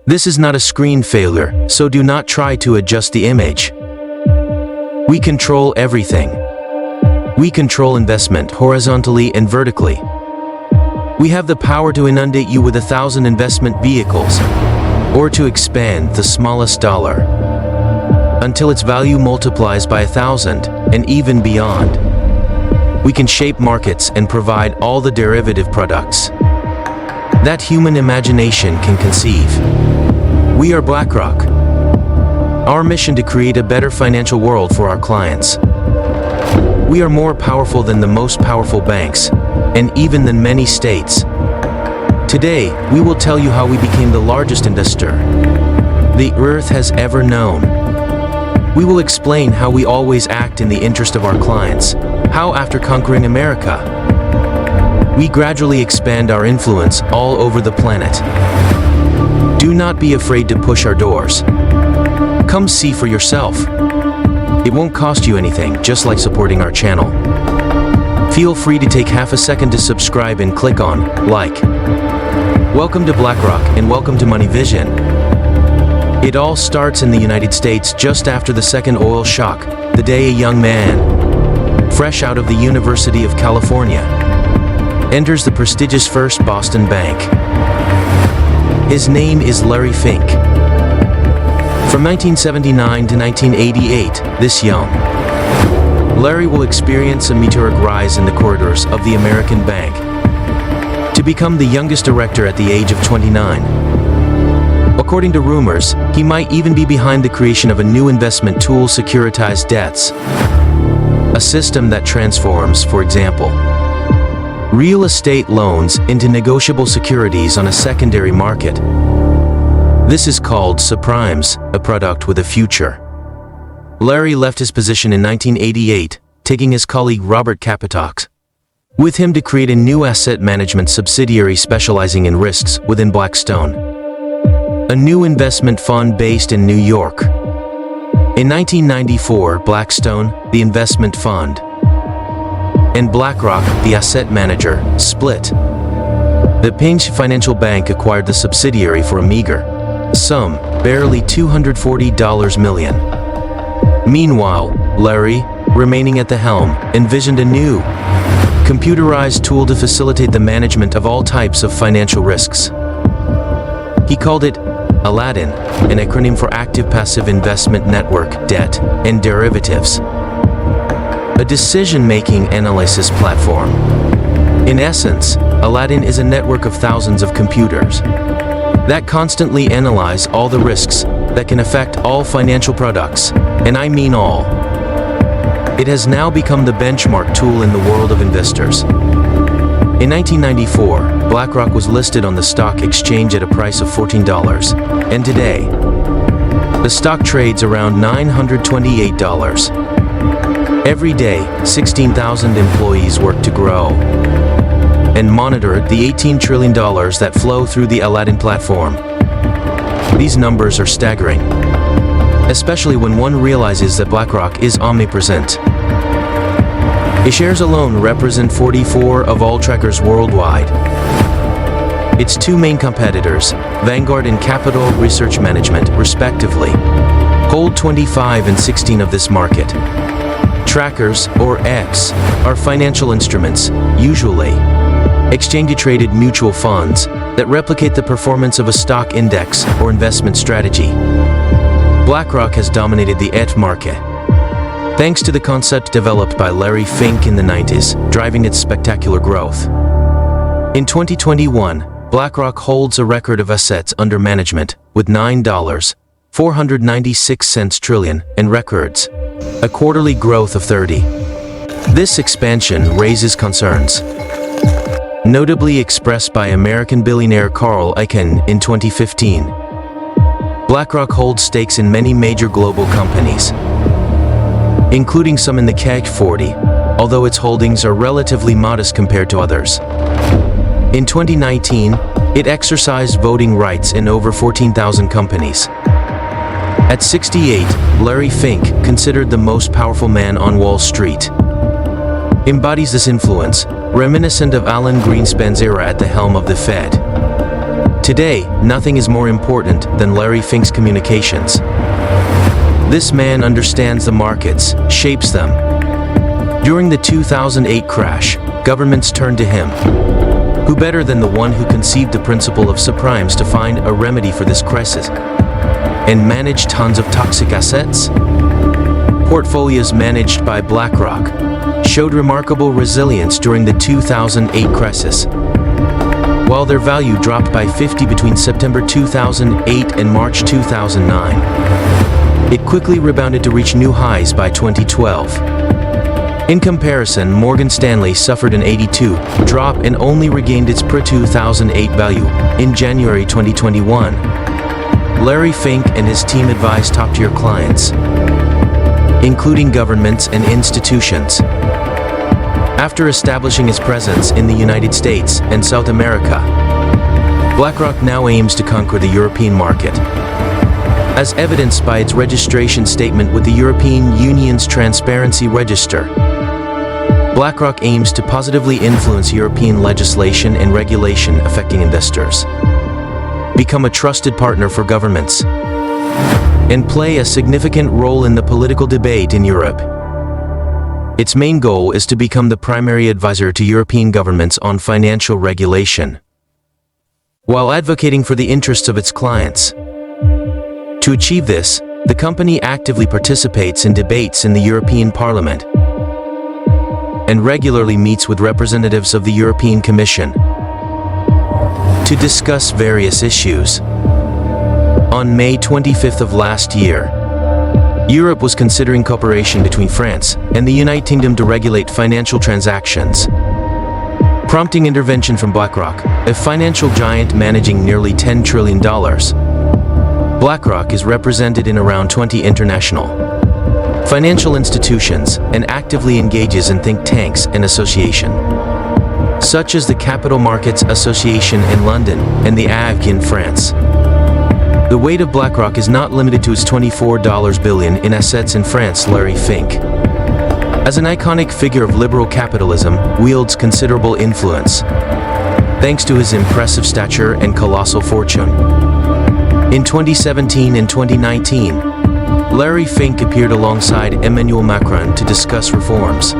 This is not a screen failure, so do not try to adjust the image. We control everything. We control investment horizontally and vertically. We have the power to inundate you with 1,000 investment vehicles, or to expand the smallest dollar until its value multiplies by 1,000 and even beyond. We can shape markets and provide all the derivative products that human imagination can conceive. We are Blackrock. Our mission to create a better financial world for our clients. We are more powerful than the most powerful banks, and even than many states. Today, we will tell you how we became the largest investor the earth has ever known. We will explain how we always act in the interest of our clients, how after conquering America, we gradually expand our influence all over the planet. Do not be afraid to push our doors. Come see for yourself. It won't cost you anything, just like supporting our channel. Feel free to take half a second to subscribe and click on like. Welcome to Blackrock and welcome to Money Vision. It all starts in the United States just after the second oil shock, the day a young man, fresh out of the University of California, enters the prestigious First Boston Bank. His name is Larry Fink. From 1979 to 1988, this young Larry will experience a meteoric rise in the corridors of the American bank to become the youngest director at the age of 29. According to rumors, he might even be behind the creation of a new investment tool, securitized debts, a system that transforms, for example, real estate loans into negotiable securities on a secondary market. This is called subprimes, a product with a future. Larry left his position in 1988, taking his colleague Robert Kapitox with him to create a new asset management subsidiary specializing in risks within Blackstone, a new investment fund based in New York. In 1994, Blackstone, the investment fund, and Blackrock, the asset manager, split. The Pinch Financial Bank acquired the subsidiary for a meager sum, barely $240 million. Meanwhile, Larry, remaining at the helm, envisioned a new, computerized tool to facilitate the management of all types of financial risks. He called it Aladdin, an acronym for Active Passive Investment Network, Debt, and Derivatives, a decision-making analysis platform. In essence, Aladdin is a network of thousands of computers that constantly analyze all the risks that can affect all financial products, and I mean all. It has now become the benchmark tool in the world of investors. In 1994, Blackrock was listed on the stock exchange at a price of $14, and today, the stock trades around $928. Every day, 16,000 employees work to grow and monitor the $18 trillion that flow through the Aladdin platform. These numbers are staggering, especially when one realizes that Blackrock is omnipresent. Its shares alone represent 44% of all trackers worldwide. Its two main competitors, Vanguard and Capital Research Management, respectively, hold 25 and 16% of this market. Trackers, or X, are financial instruments, usually exchange-traded mutual funds, that replicate the performance of a stock index or investment strategy. Blackrock has dominated the ET market, thanks to the concept developed by Larry Fink in the 90s, driving its spectacular growth. In 2021, Blackrock holds a record of assets under management, with $9.496 trillion in records, a quarterly growth of 30%. This expansion raises concerns, notably expressed by American billionaire Carl Icahn in 2015. Blackrock holds stakes in many major global companies, including some in the CAC 40, although its holdings are relatively modest compared to others. In 2019, it exercised voting rights in over 14,000 companies. At 68, Larry Fink, considered the most powerful man on Wall Street, embodies this influence, reminiscent of Alan Greenspan's era at the helm of the Fed. Today, nothing is more important than Larry Fink's communications. This man understands the markets, shapes them. During the 2008 crash, governments turned to him. Who better than the one who conceived the principle of subprimes to find a remedy for this crisis and manage tons of toxic assets? Portfolios managed by Blackrock showed remarkable resilience during the 2008 crisis. While their value dropped by 50 between September 2008 and March 2009, it quickly rebounded to reach new highs by 2012. In comparison, Morgan Stanley suffered an 82 drop and only regained its pre-2008 value in January 2021. Larry Fink and his team advise top-tier clients, including governments and institutions. After establishing its presence in the United States and South America, BlackRock now aims to conquer the European market. As evidenced by its registration statement with the European Union's Transparency Register, BlackRock aims to positively influence European legislation and regulation affecting investors, become a trusted partner for governments, and play a significant role in the political debate in Europe. Its main goal is to become the primary advisor to European governments on financial regulation, while advocating for the interests of its clients. To achieve this, the company actively participates in debates in the European Parliament and regularly meets with representatives of the European Commission to discuss various issues. On May 25th of last year, Europe was considering cooperation between France and the United Kingdom to regulate financial transactions, prompting intervention from BlackRock, a financial giant managing nearly $10 trillion. BlackRock is represented in around 20 international financial institutions and actively engages in think tanks and associations, such as the Capital Markets Association in London and the AAVC in France. The weight of BlackRock is not limited to its $24 billion in assets in France. Larry Fink, as an iconic figure of liberal capitalism, wields considerable influence, thanks to his impressive stature and colossal fortune. In 2017 and 2019, Larry Fink appeared alongside Emmanuel Macron to discuss reforms,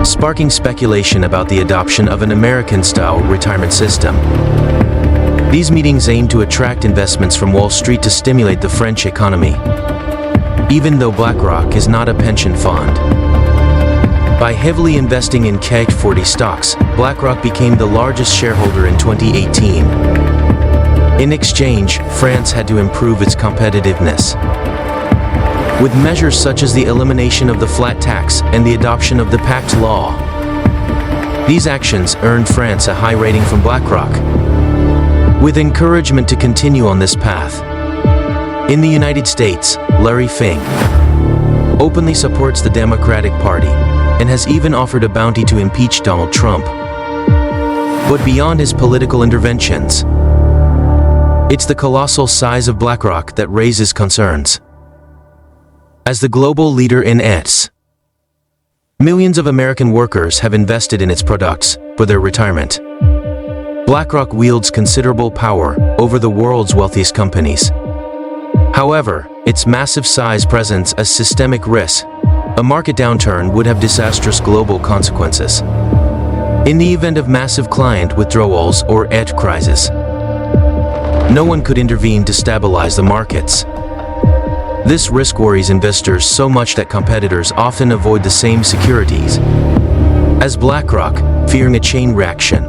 sparking speculation about the adoption of an American-style retirement system. These meetings aim to attract investments from Wall Street to stimulate the French economy, even though BlackRock is not a pension fund. By heavily investing in CAC 40 stocks, BlackRock became the largest shareholder in 2018. In exchange, France had to improve its competitiveness, with measures such as the elimination of the flat tax and the adoption of the Pact law. These actions earned France a high rating from BlackRock, with encouragement to continue on this path. In the United States, Larry Fink openly supports the Democratic Party and has even offered a bounty to impeach Donald Trump. But beyond his political interventions, it's the colossal size of BlackRock that raises concerns. As the global leader in ETFs, millions of American workers have invested in its products for their retirement. BlackRock wields considerable power over the world's wealthiest companies. However, its massive size presents a systemic risk. A market downturn would have disastrous global consequences. In the event of massive client withdrawals or ETF crisis, no one could intervene to stabilize the markets. This risk worries investors so much that competitors often avoid the same securities as BlackRock, fearing a chain reaction.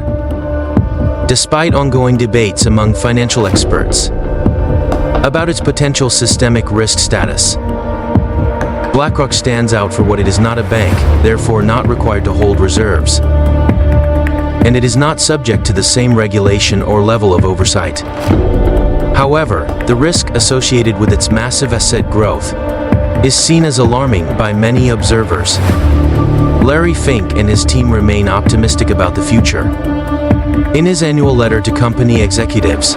Despite ongoing debates among financial experts about its potential systemic risk status, BlackRock stands out for what it is not a bank, therefore not required to hold reserves, and it is not subject to the same regulation or level of oversight. However, the risk associated with its massive asset growth is seen as alarming by many observers. Larry Fink and his team remain optimistic about the future. In his annual letter to company executives,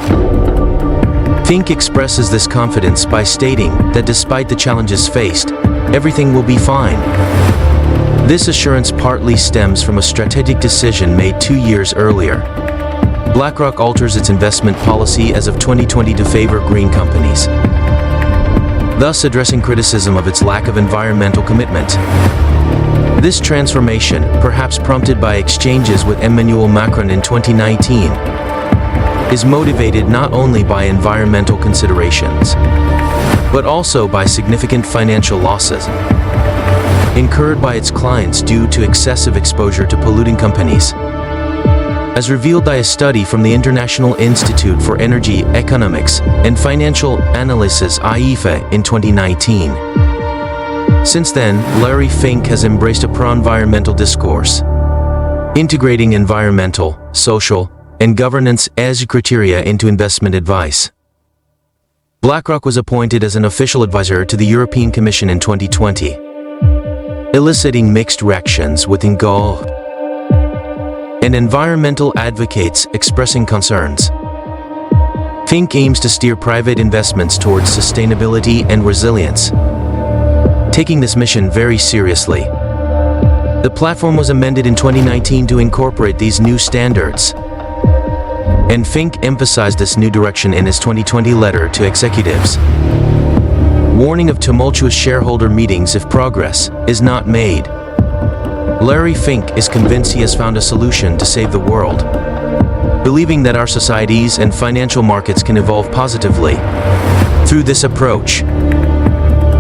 Fink expresses this confidence by stating that despite the challenges faced, everything will be fine. This assurance partly stems from a strategic decision made 2 years earlier. BlackRock alters its investment policy as of 2020 to favor green companies, thus addressing criticism of its lack of environmental commitment. This transformation, perhaps prompted by exchanges with Emmanuel Macron in 2019, is motivated not only by environmental considerations, but also by significant financial losses incurred by its clients due to excessive exposure to polluting companies. As revealed by a study from the International Institute for Energy, Economics, and Financial Analysis (IEFA) in 2019. Since then, Larry Fink has embraced a pro-environmental discourse, integrating environmental, social, and governance as criteria into investment advice. BlackRock was appointed as an official advisor to the European Commission in 2020, eliciting mixed reactions within GOL and environmental advocates expressing concerns. Fink aims to steer private investments towards sustainability and resilience, taking this mission very seriously. The platform was amended in 2019 to incorporate these new standards, and Fink emphasized this new direction in his 2020 letter to executives, warning of tumultuous shareholder meetings if progress is not made. Larry Fink is convinced he has found a solution to save the world, believing that our societies and financial markets can evolve positively through this approach.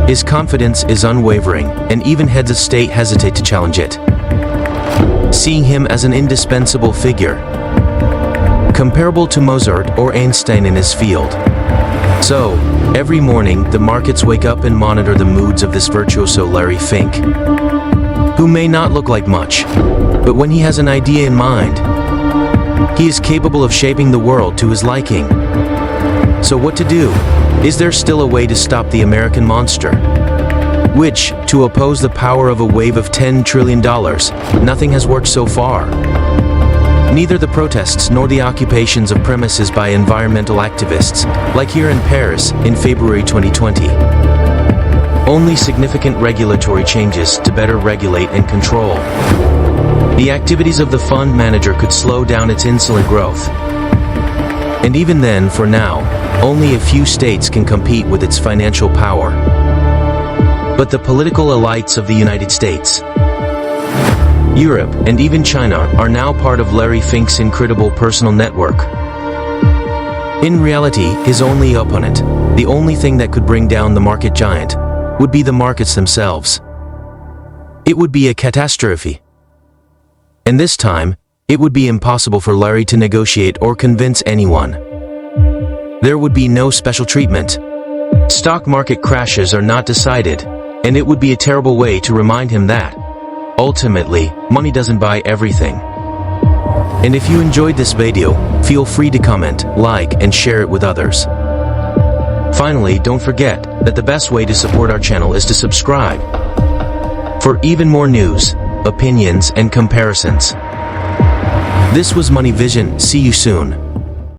His confidence is unwavering, and even heads of state hesitate to challenge it, seeing him as an indispensable figure, comparable to Mozart or Einstein in his field. So, every morning, the markets wake up and monitor the moods of this virtuoso Larry Fink, who may not look like much, but when he has an idea in mind, he is capable of shaping the world to his liking. So what to do? Is there still a way to stop the American monster, which, to oppose the power of a wave of $10 trillion, nothing has worked so far? Neither the protests nor the occupations of premises by environmental activists, like here in Paris in February 2020. Only significant regulatory changes to better regulate and control the activities of the fund manager could slow down its insolent growth. And even then, for now, only a few states can compete with its financial power. But the political elites of the United States, Europe, and even China are now part of Larry Fink's incredible personal network. In reality, his only opponent, the only thing that could bring down the market giant, would be the markets themselves. It would be a catastrophe. And this time, it would be impossible for Larry to negotiate or convince anyone. There would be no special treatment. Stock market crashes are not decided, and it would be a terrible way to remind him that, ultimately, money doesn't buy everything. And if you enjoyed this video, feel free to comment, like, and share it with others. Finally, don't forget that the best way to support our channel is to subscribe for even more news, opinions, and comparisons. This was Money Vision. See you soon.